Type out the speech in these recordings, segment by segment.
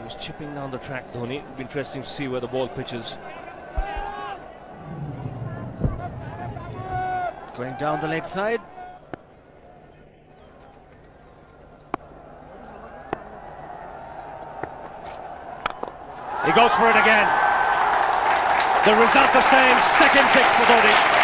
was chipping down the track, Dhoni. It'll be interesting to see where the ball pitches. Going down the leg side. He goes for it again. The result the same, second six for Dhoni.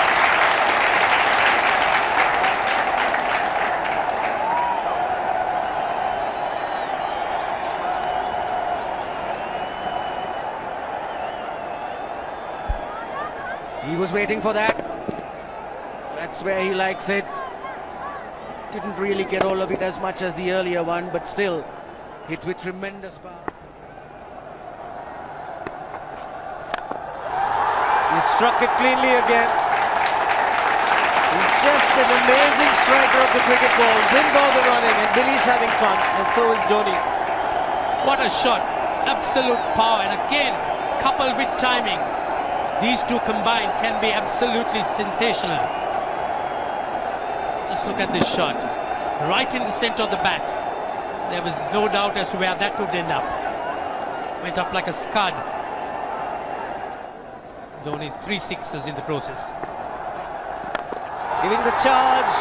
He was waiting for that. That's where he likes it. Didn't really get all of it as much as the earlier one, but still hit with tremendous power. He struck it cleanly again. He's just an amazing striker of the cricket ball. Didn't bother running, and Billy's having fun, and so is Dhoni. What a shot. Absolute power, and again, coupled with timing. These two combined can be absolutely sensational. Just look at this shot. Right in the center of the bat. There was no doubt as to where that would end up. Went up like a scud. Dhoni 3 sixes in the process. Giving the charge.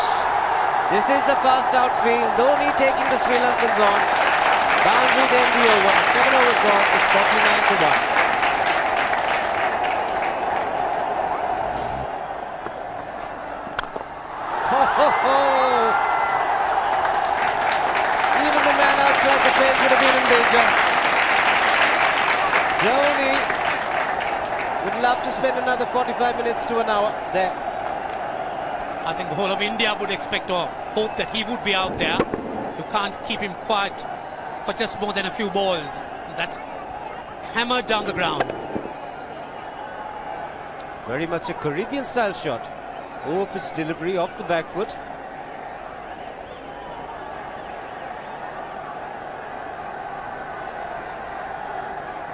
This is the fast outfield. Dhoni taking the Sri Lankans on. Boundary to end the over. 7 overs gone. It's 49 to 1. Even the man outside the fence would have been in danger. Dhoni would love to spend another 45 minutes to an hour there. I think the whole of India would expect or hope that he would be out there. You can't keep him quiet for just more than a few balls. That's hammered down the ground. Very much a Caribbean style shot. Over-pitch delivery off the back foot.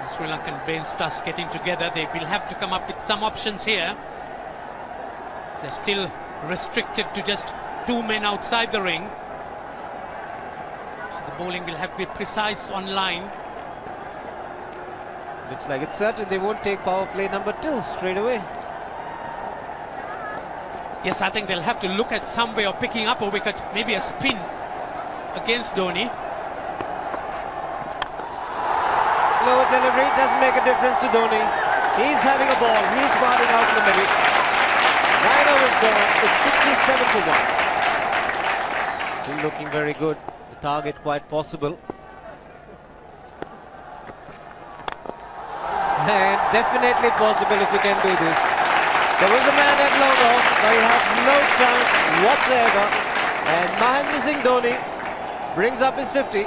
The Sri Lankan bench starts getting together. They will have to come up with some options here. They're still restricted to just 2 men outside the ring. So the bowling will have to be precise on line. Looks like it's certain they won't take power play number 2 straight away. Yes, I think they'll have to look at some way of picking up a wicket, maybe a spin against Dhoni. Slower delivery doesn't make a difference to Dhoni. He's having a ball. He's batting out in the middle. 9 overs gone. It's 67 to 1. Still looking very good. The target quite possible. And definitely possible if we can do this. There was a man at long off, but he had no chance whatsoever. And Mahendra Singh Dhoni brings up his 50.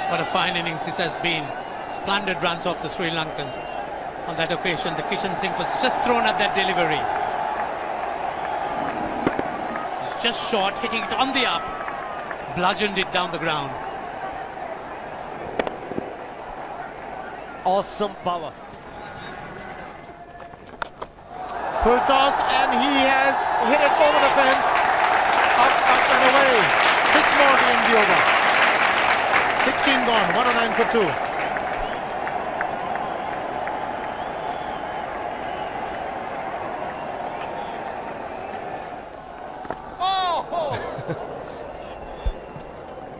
What a fine innings this has been. Splendid runs off the Sri Lankans. On that occasion, the Kishan Singh was just thrown at that delivery. It's just short, hitting it on the up. Bludgeoned it down the ground. Awesome power. Full toss, and he has hit it over the fence. Up and away. 6 more to end the over. 16 gone, 109 for 2.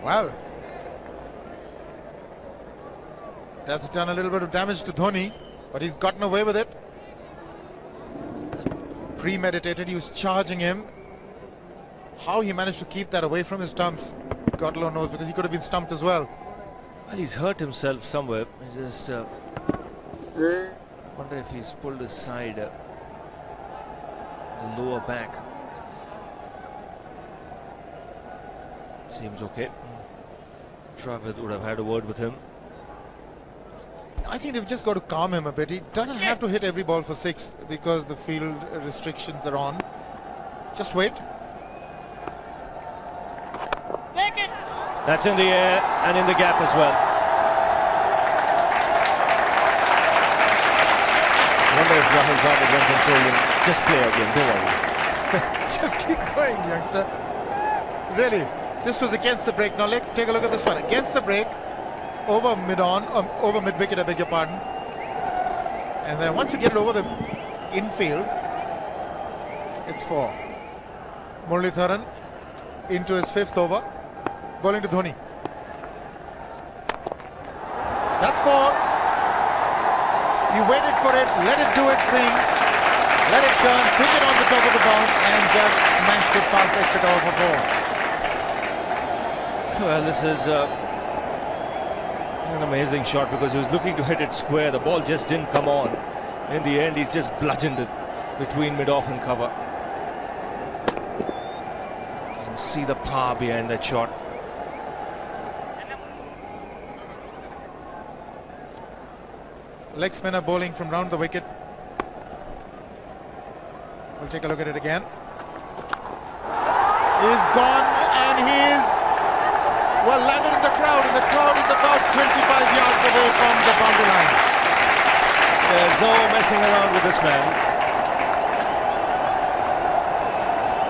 Well, that's done a little bit of damage to Dhoni, but he's gotten away with it. Premeditated, he was charging him. How he managed to keep that away from his stumps, God alone knows, because he could have been stumped as well. Well, he's hurt himself somewhere. I just wonder if he's pulled his side, the lower back. Seems okay. Travis would have had a word with him. I think they've just got to calm him a bit. He doesn't have to hit every ball for 6 because the field restrictions are on. Just wait. That's in the air and in the gap as well. I wonder if Rahul Dravid went and told him, just play again, don't worry. Just keep going, youngster. Really, this was against the break. Now take a look at this one. Against the break, over mid wicket, I beg your pardon. And then once you get it over the infield, it's 4. Muralitharan into his 5th over, bowling to Dhoni. That's 4. You waited for it, let it do its thing, let it turn, took it on the top of the bounce and just smashed it past extra cover for 4. Well, this is an amazing shot because he was looking to hit it square. The ball just didn't come on. In the end, he's just bludgeoned it between mid-off and cover. You can see the power behind that shot. Leg spinner bowling from round the wicket. We'll take a look at it again. He's gone and he's well landed in the crowd, and the crowd is about 25 yards away from the boundary line. There's no messing around with this man.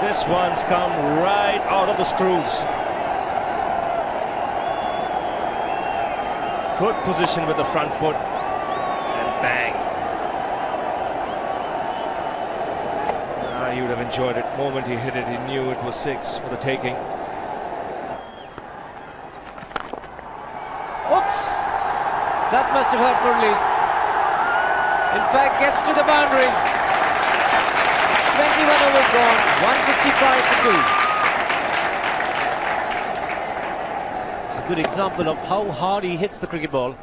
This one's come right out of the screws. Good position with the front foot. Bang. He would have enjoyed it. The moment he hit it, he knew it was 6 for the taking. Oops! That must have hurt Murli. In fact, gets to the boundary. 21 overs gone, 155 for 2. It's a good example of how hard he hits the cricket ball.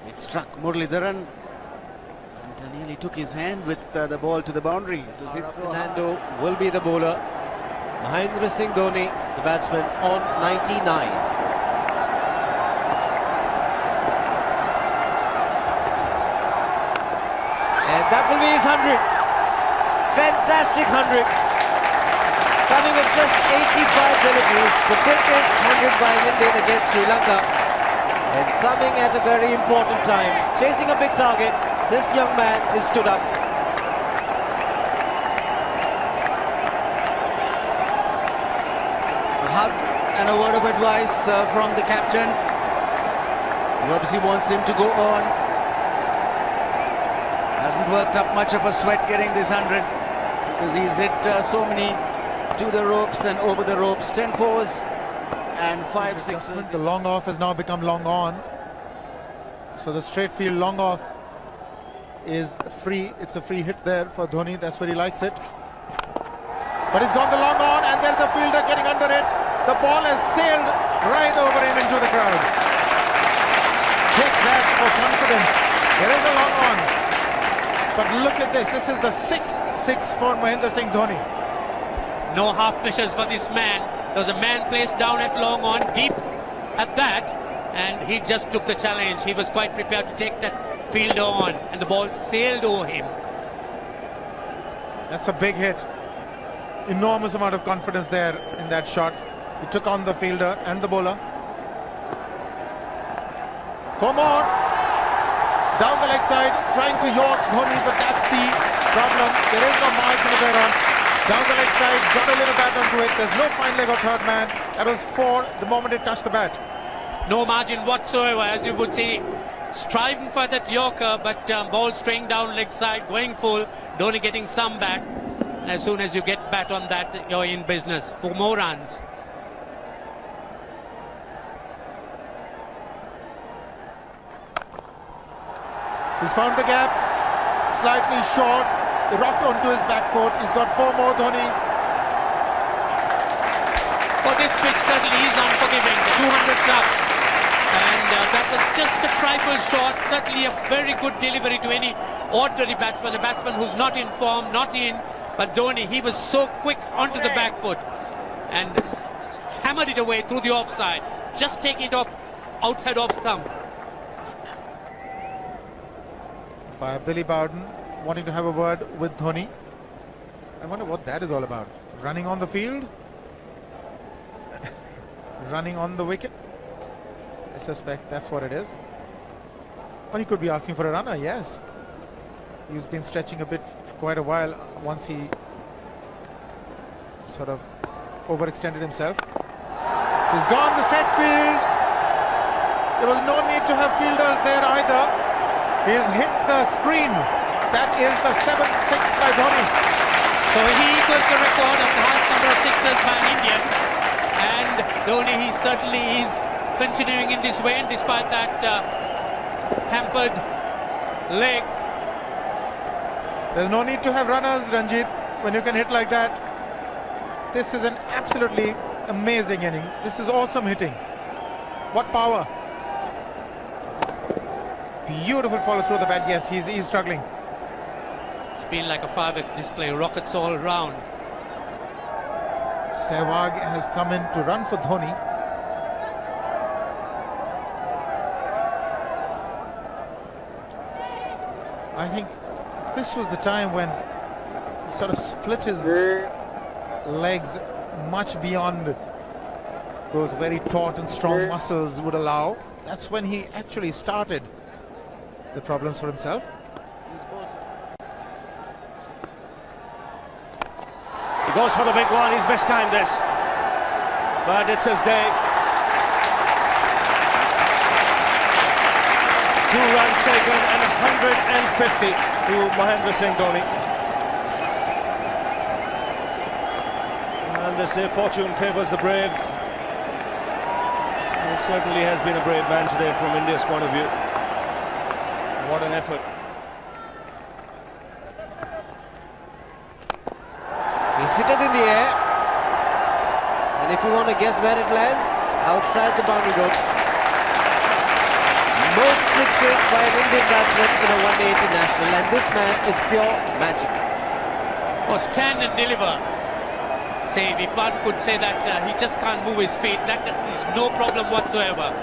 It struck Muralitharan and nearly took his hand with the ball to the boundary. It was hit so hard. Fernando will be the bowler. Mahendra Singh Dhoni, the batsman, on 99. And that will be his 100. Fantastic 100. Coming with just 85 deliveries, the quickest 100 by an Indian against Sri Lanka. And coming at a very important time, chasing a big target, this young man is stood up. A hug and a word of advice from the captain, who obviously wants him to go on. Hasn't worked up much of a sweat getting this 100 because he's hit so many to the ropes and over the ropes. 10 fours and 5 sixes. The long off has now become long on. So the straight field long off is free. It's a free hit there for Dhoni. That's where he likes it. But he's gone the long on, and there's a fielder getting under it. The ball has sailed right over him into the crowd. Takes that for confidence. There is a long on. But look at this. This is the 6th 6 for Mahendra Singh Dhoni. No half measures for this man. There was a man placed down at long on, deep at that, and he just took the challenge. He was quite prepared to take that fielder on, and the ball sailed over him. That's a big hit. Enormous amount of confidence there in that shot. He took on the fielder and the bowler. 4 more. Down the leg side, trying to york Dhoni, but that's the problem. There is no margin there on. Down the leg side, got a little bat onto it. There's no fine leg of third man. That was 4 the moment it touched the bat. No margin whatsoever, as you would see. Striving for that yorker, but ball straying down leg side, going full. Dhoni getting some back. And as soon as you get bat on that, you're in business. 4 more runs. He's found the gap, slightly short, rocked onto his back foot. He's got 4 more, Dhoni. For this pitch, certainly is unforgiving. The 200 club. And that was just a trifle short. Certainly a very good delivery to any ordinary batsman. The batsman who's not in form, not in. But Dhoni, he was so quick onto the back foot and hammered it away through the offside. Just taking it off outside off stump. By Billy Bowden wanting to have a word with Dhoni. I wonder what that is all about. Running on the field? Running on the wicket? I suspect that's what it is. Or he could be asking for a runner, yes. He's been stretching a bit for quite a while once he sort of overextended himself. He's gone the straight field. There was no need to have fielders there either. He's hit the screen. That is the 7th six by Dhoni. So he equals the record of the highest number of sixes by an Indian. And Dhoni, he certainly is continuing in this way, and despite that hampered leg. There's no need to have runners, Ranjit, when you can hit like that. This is an absolutely amazing inning. This is awesome hitting. What power. Beautiful follow through the bat. Yes, he's struggling. It's been like a 5x display, rockets all around. Sehwag has come in to run for Dhoni. I think this was the time when he sort of split his legs much beyond those very taut and strong muscles would allow. That's when he actually started the problems for himself. He goes for the big one. He's mistimed this, but it's his day. 2 runs taken and 150 to Mahendra Singh Dhoni. And they say fortune favours the brave. He certainly has been a brave man today from India's point of view. What an effort. He's hit it in the air, and if you want to guess where it lands, outside the boundary ropes. Most sixes by an Indian batsman in a one-day international, and this man is pure magic. Or stand and deliver. Say, if one could say that he just can't move his feet, that is no problem whatsoever.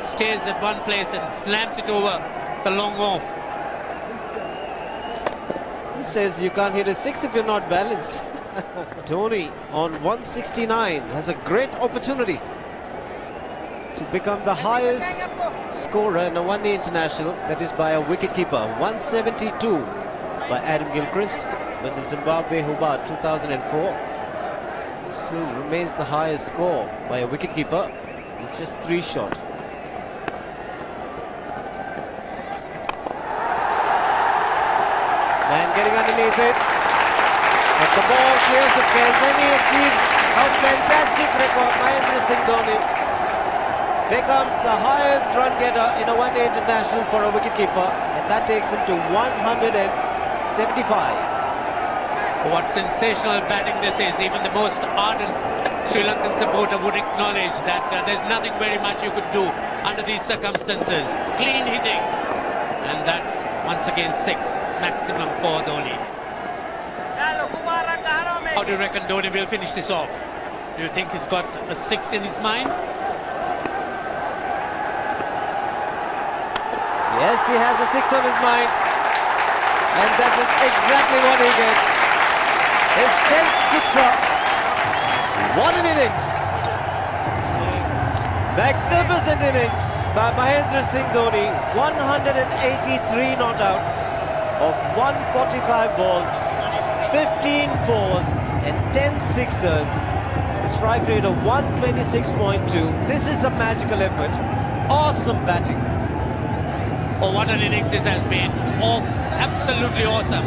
Stays at one place and slams it over the long off. He says you can't hit a six if you're not balanced. Dhoni on 169 has a great opportunity to become the highest scorer in a one-day international, that is by a wicketkeeper. 172 by Adam Gilchrist versus Zimbabwe Hobart 2004. Still remains the highest score by a wicketkeeper. He's just 3 short. Man getting underneath it, but the ball clears the fence and he achieves a fantastic record. Mahendra Singh Dhoni becomes the highest run getter in a one-day international for a wicketkeeper, and that takes him to 175. What sensational batting this is. Even the most ardent Sri Lankan supporter would acknowledge that there's nothing very much you could do under these circumstances. Clean hitting, and that's once again 6 maximum for Dhoni. How do you reckon Dhoni will finish this off? Do you think he's got a 6 in his mind? Yes, he has a 6 on his mind, and that is exactly what he gets. His 10th sixer. What an innings! Magnificent innings by Mahendra Singh Dhoni. 183 not out of 145 balls, 15 fours and 10 sixers. Strike rate of 126.2. This is a magical effort. Awesome batting. Oh, what an innings this has been. Oh, absolutely awesome.